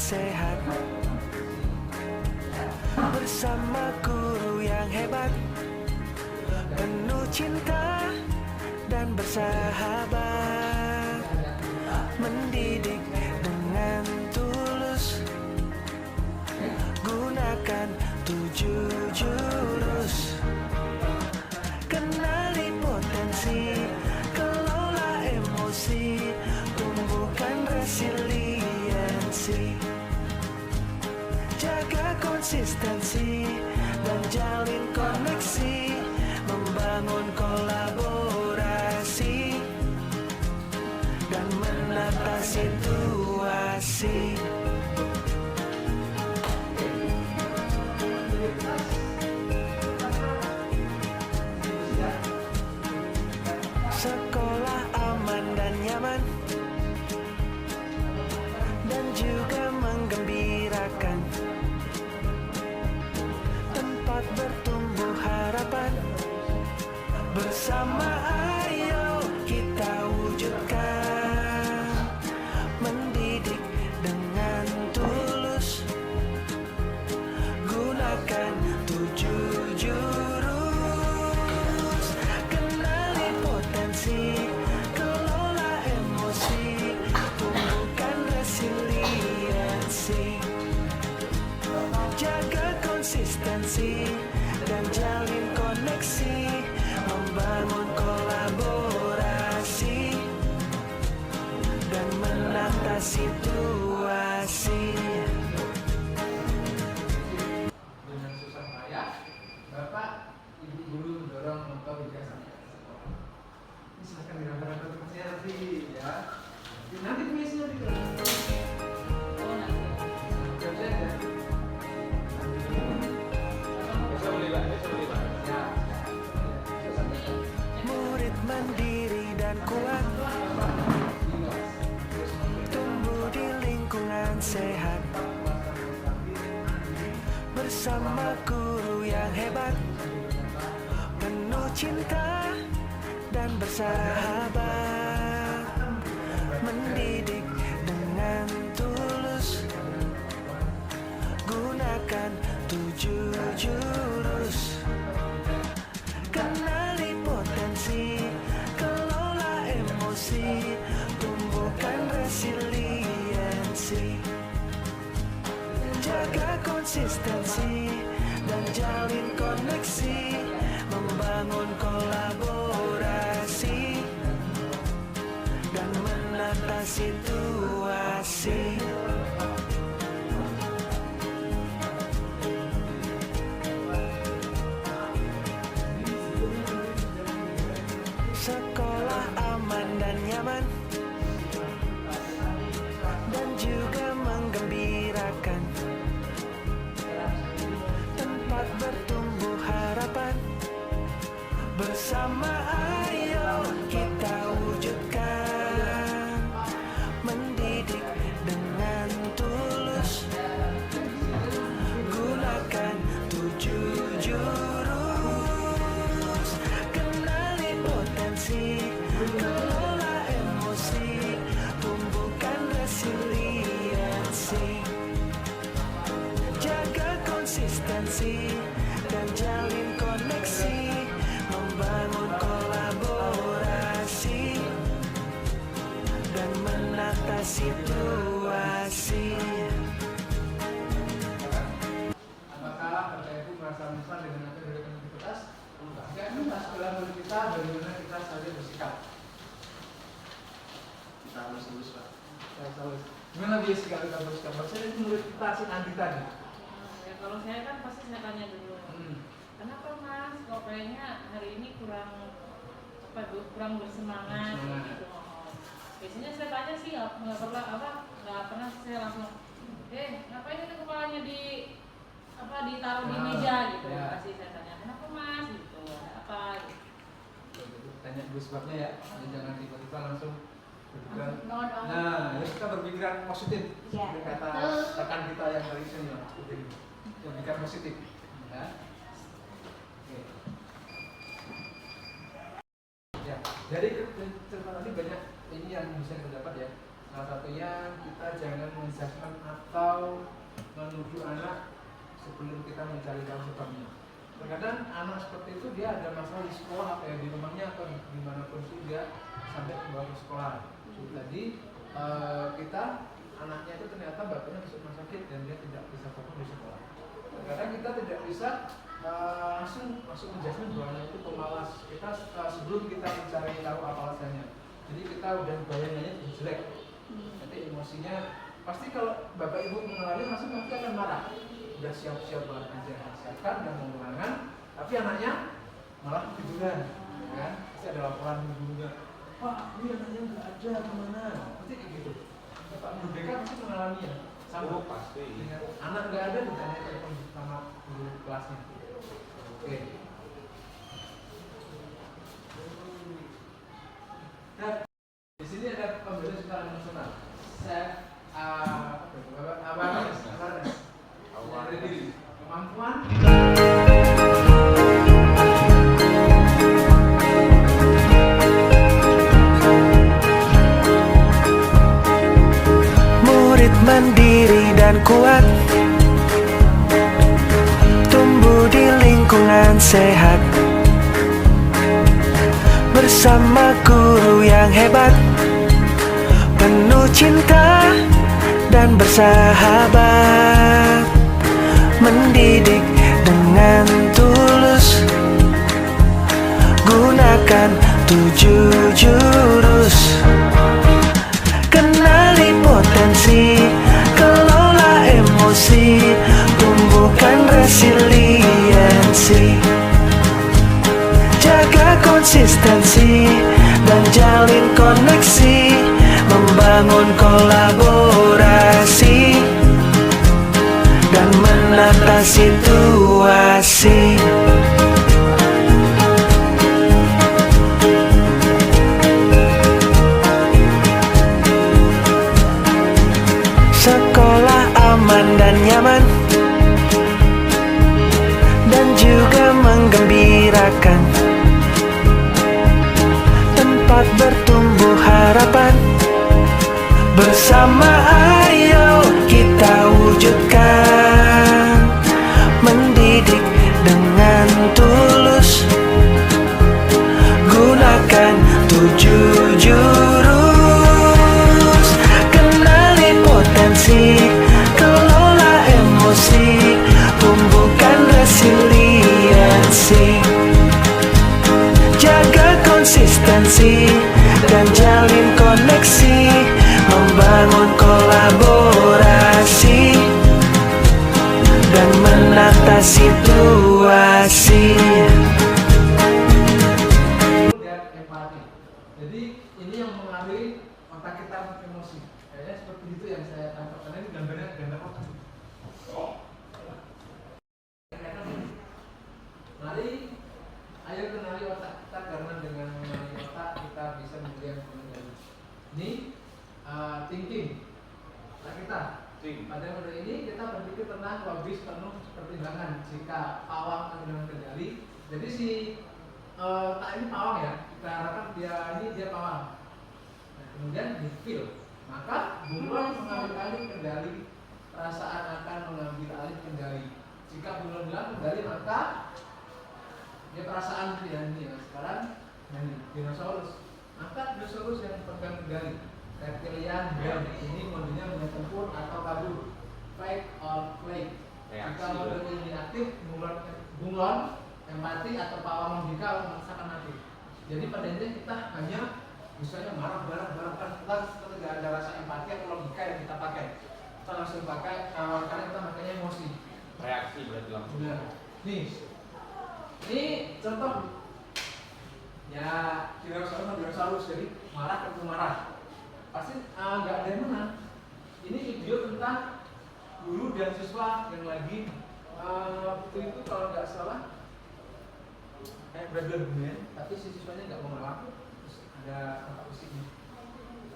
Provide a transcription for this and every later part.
sehat bersama guru yang hebat, penuh cinta dan bersahabat, mendidik dengan tulus, gunakan 7 jurus. Kenali potensi, kelola emosi, tumbuhkan resiliensi, jaga konsistensi dan jalin koneksi, membangun kolaborasi dan menata situasi. Sekolah aman dan nyaman dan juga menggembirakan, tempat bertumbuh harapan, bersama ayo kita wujudkan, mendidik dengan tulus, gunakan 7 jurus. Kenali potensi, kelola emosi, tumbuhkan resiliensi, jaga konsistensi dan jalin koneksi, membangun kolaborasi dan menata situasi. Dengan susah payah, Bapak, Ibu guru mendorong untuk ijazah. Ini silakan dirangkap teman-teman nanti ya. Nanti tulisnya di Murid mandiri dan kuat, tumbuh di lingkungan sehat, bersama guru yang hebat, penuh cinta dan bersahabat, mendidik dengan tulus, gunakan 7 jurus. Kenali potensi, kelola emosi, tumbuhkan resiliensi, jaga konsistensi dan jalin koneksi, membangun kolaborasi dan menata situasi. Sekolah aman dan nyaman dan juga menggembirakan, tempat bertumbuh harapan, bersama ayo kita wujudkan, mendidik dengan tulus, gunakan 7 jurus. Kenali potensi, kelola emosi, tumbuhkan resiliensi, jaga konsistensi dan jalin koneksi, membangun kolaborasi dan menata situasi. apakah Bapak Ibu merasa menyesal dengan apa yang diberikan universitas? Ya, ini sekolah murid kita bagaimana kita saja bersikap. Kita harus lulus, Pak. Saya selalu. Gimana dia sikap kita bersikap? Maksudnya itu murid kita si nanti tadi. Ya kalau saya kan pasti saya tanya dulu. Kenapa Mas? Kok kayaknya hari ini kurang kurang bersemangat gitu. Biasanya saya tanya sih nggak pernah saya langsung ngapain itu kepalanya ditaruh di meja gitu. Ya. Pasti saya tanya kenapa Mas gitu, ada apa gitu. Tanya dulu sebabnya ya. Jadi jangan tiba-tiba langsung berpikiran. Langsung Nah, ya kita berpikiran positif. Ya, Seperti kata rekan kita yang dari sini lah. Berpikiran positif. Ya. Oke. Ya, dari cerita tadi banyak ini yang bisa kita dapat ya. salah satunya kita jangan menjudgment atau menuduh anak sebelum kita mencari tahu sebabnya. Terkadang anak seperti itu dia ada masalah di sekolah, kayak di rumahnya atau dimanapun itu dia sampai membawa ke sekolah. Jadi kita anaknya itu ternyata bapaknya masuk rumah sakit dan dia tidak bisa fokus di sekolah. Terkadang kita tidak bisa langsung masuk menjudgment bahwa anak itu pemalas. Kita sebelum kita mencari tahu apa alasannya. Jadi kita udah bayangannya jelek. Nanti emosinya pasti kalau bapak ibu mengalami langsung pasti akan marah. Udah siap-siap banget aja siapkan dan mengulangan, tapi anaknya malah ketiduran, kan? Pasti ada laporan gurunya, Pak, ini anaknya nggak ada kemana? Pasti kayak gitu. Bapak Merdeka pasti mengalaminya. Sama pasti. Anak nggak ada ditanya telepon sama guru kelasnya. Oke. Dan di sini ada pembelajaran secara emosional. Awareness diri, kemampuan murid mandiri dan kuat, tumbuh di lingkungan sehat, bersama guru yang hebat, penuh cinta dan bersahabat, mendidik dengan tulus, gunakan 7 jurus, kenali potensi, kelola emosi, tumbuhkan resiliensi, jaga konsistensi dan jalin koneksi, membangun kolaborasi dan menata situasi. Sekolah aman dan nyaman dan juga menggembirakan, tempat bertumbuh harapan, bersama ayo kita wujudkan, mendidik dengan tulus, gunakan 7 jurus, kenali potensi, kelola emosi, tumbuhkan resiliensi, jaga konsistensi dan jalin koneksi, membangun kolaborasi dan menata situasi. Dan empati. Jadi ini yang mengakhiri otak kita emosi. Kayaknya seperti itu yang saya tangkap. Karena ini gambarnya gambar otak. Mari ayo kenali otak kita, karena dengan mengenali otak kita bisa menjadi pengendali. Ini thinking. Nah kita pada model ini kita berpikir tentang logis penuh pertimbangan. Jika pawang dengan kendali, jadi si tak ini pawang ya, kita harapkan dia pawang. Nah, kemudian di feel, maka bunglon mengambil alih kendali, perasaan akan mengambil alih kendali. Jika bunglon bilang kendali, maka dia perasaan ya ini ya. Sekarang ini dinosaurus, maka dinosaurus yang pegang kendali. Reptilian brain ini modenya menyempur atau kabur, fight or flight. Jika mode ini aktif, bunglon empati atau pawang logika memaksakan mati. Jadi pada intinya kita hanya misalnya marah kan kita tidak ada rasa empati atau logika yang kita pakai. Kita langsung pakai karena kita makanya emosi. Reaksi berarti langsung. Benar. Nih, ini contoh ya dinosaurus jadi marah ketemu marah. Pasti nggak ada yang menang. Ini video tentang guru dan siswa yang lagi waktu itu kalau nggak salah berduaan, tapi si siswanya nggak mau ngalah, terus ada tempat fisiknya.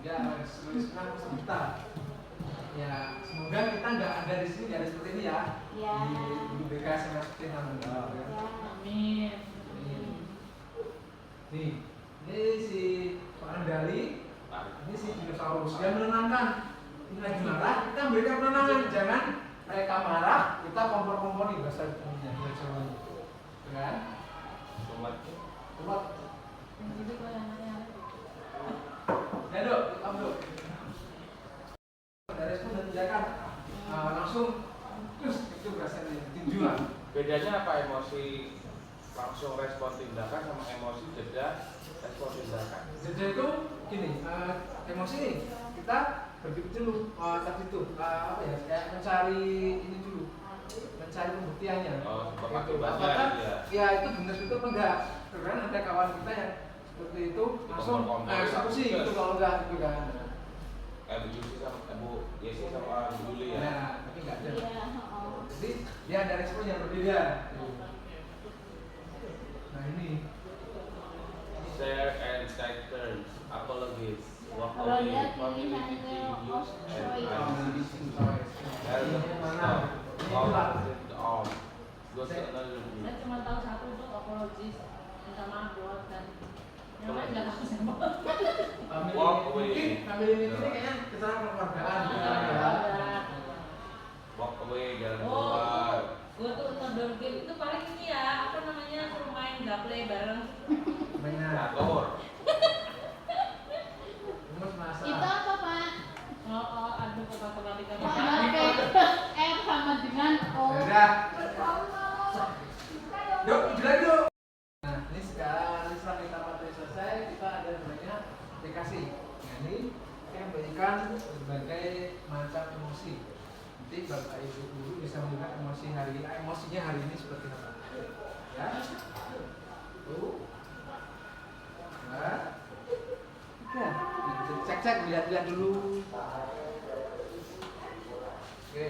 Dia tuliskan sebentar. Ya semoga kita nggak ada di sini, nggak ada seperti ini ya. Di BKS yang seperti ini. Amin. Nih, ini si pengendali Menarik. Ini si dinosaurus dia menenangkan. Ini lagi marah, kita berikan penenangan. Jangan mereka marah, kita kompor-kompori bahasa umumnya. Kan? Sobat. Sobat. Yang itu kok yang aneh-aneh. Ya dok, kamu dok. Ada respon dan tindakan langsung terus itu rasanya tinjuan. Bedanya apa emosi langsung respon tindakan sama emosi jeda respon tindakan? Jeda itu gini, emosi nih kita berpikir dulu tadi itu apa ya kayak mencari ini dulu, mencari pembuktiannya. Oh, Gitu. akibatnya Apakah ya. ya itu benar itu apa enggak? Karena ada kawan kita yang seperti itu langsung eksekusi itu kalau enggak gitu kan. Bu Yusi sama Bu Yesi sama Bu Juli ya. Nah, tapi enggak ada. Iya, heeh. Jadi dia ada respon yang berbeda. Nah ini Share and take turns. Apologies. Walk Kalau away. dia Community pilihannya use and choice. ini mana? Ini itulah. Go to another group. Saya cuma tahu satu tuh apologis, minta maaf buat dan yang lain nggak tahu siapa. Walk away. Mungkin family ini kayaknya kesalahan kekeluargaan. Walk away, jalan Oh, keluar. gue tuh outdoor game itu paling ini ya, apa namanya, suruh main gaple bareng. Benar. Catur. Rumus masa. Itu apa, Pak? Oh, aduh matematika. Oh, pakai R sama dengan O. Udah. Yuk, jalan yuk. Nah, ini sekarang setelah kita materi selesai, kita ada namanya aplikasi. Nah, ini yang memberikan berbagai macam emosi. Nanti Bapak Ibu guru bisa melihat emosinya hari ini seperti apa. Ya. Tuh. Nah. Oke. Cek-cek lihat-lihat dulu. Oke.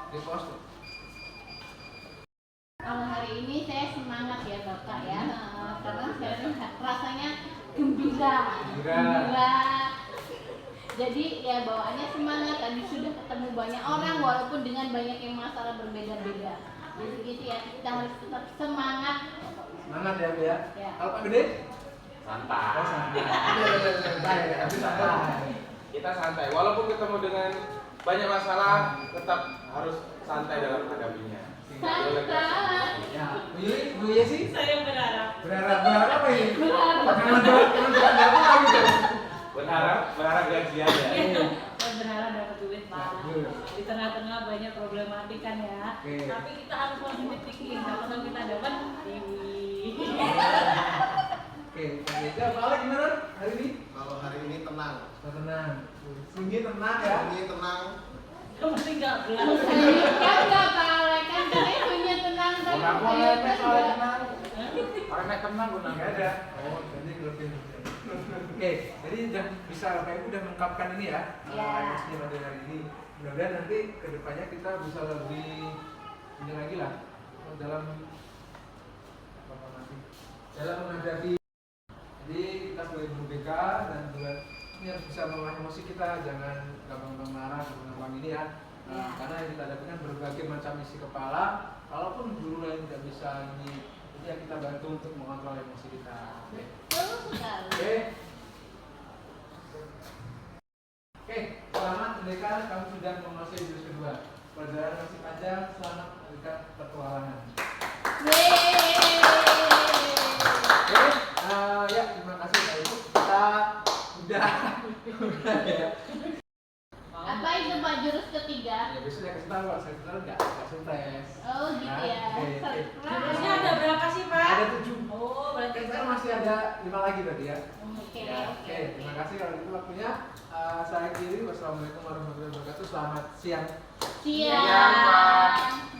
Di pos tuh. Kalau hari ini saya semangat ya Bapak ya, karena saya rasanya gembira. Jadi ya bawaannya semangat, tadi sudah ketemu banyak orang walaupun dengan banyak yang masalah berbeda-beda. Jadi gitu ya, kita harus tetap semangat. Semangat ya, Bu ya. Ya. Kalau Pak Gede? Santai. Oh, santai. Tapi santai. Kita santai. Walaupun ketemu dengan banyak masalah, tetap harus santai dalam menghadapinya. Santai. Ya, Bu Yesi? Saya berharap. Berharap apa ini? Berharap. Jangan lagi tuh. Berharap gajian ya. Saya berharap dapat duit Pak. Di tengah-tengah banyak problematik kan ya. Oke. Tapi kita harus positif thinking. Kalau kita dapat ini. Oke, Pak Ale gimana hari ini? Kalau hari ini tenang, Tenang. Sunyi tenang ya. ini tenang. Kemarin nggak belas. Kan nggak Pak, kan tadi punya tenang tapi saya tenang. Orang naik tenang gue Nggak ada. Oh, jadi lebih. Oke, jadi udah bisa Bapak Ibu udah mengungkapkan ini ya. Ya. Emosinya pada hari ini. Mudah-mudahan nanti kedepannya kita bisa lebih ini lagi lah dalam menghadapi. Jadi kita sebagai guru BK dan juga ini harus bisa mengolah emosi kita, jangan gampang marah, gampang ini ya. Ya. Karena yang kita hadapi kan berbagai macam isi kepala. Kalaupun guru lain tidak bisa ini, jadi ya kita bantu untuk mengontrol emosi kita. Oke. betul sekali. Oke, selamat mereka kamu sudah memasuki jurus kedua. Perjalanan masih panjang, selamat memberikan petualangan. Yeay. Oke, ya terima kasih Pak Ibu. Kita udah ya. Apa itu Pak jurus ketiga? Ya besok saya kasih tahu, saya tahu nggak stres. Oh gitu ya. Oke. Jurusnya ada berapa sih Pak? Ada 7. Oh, berarti Sekarang masih ada 5 lagi tadi ya. Oke. Ya, oke. Terima kasih kalau itu waktunya. Saya akhiri. Wassalamualaikum warahmatullahi wabarakatuh. Selamat siang. Siap.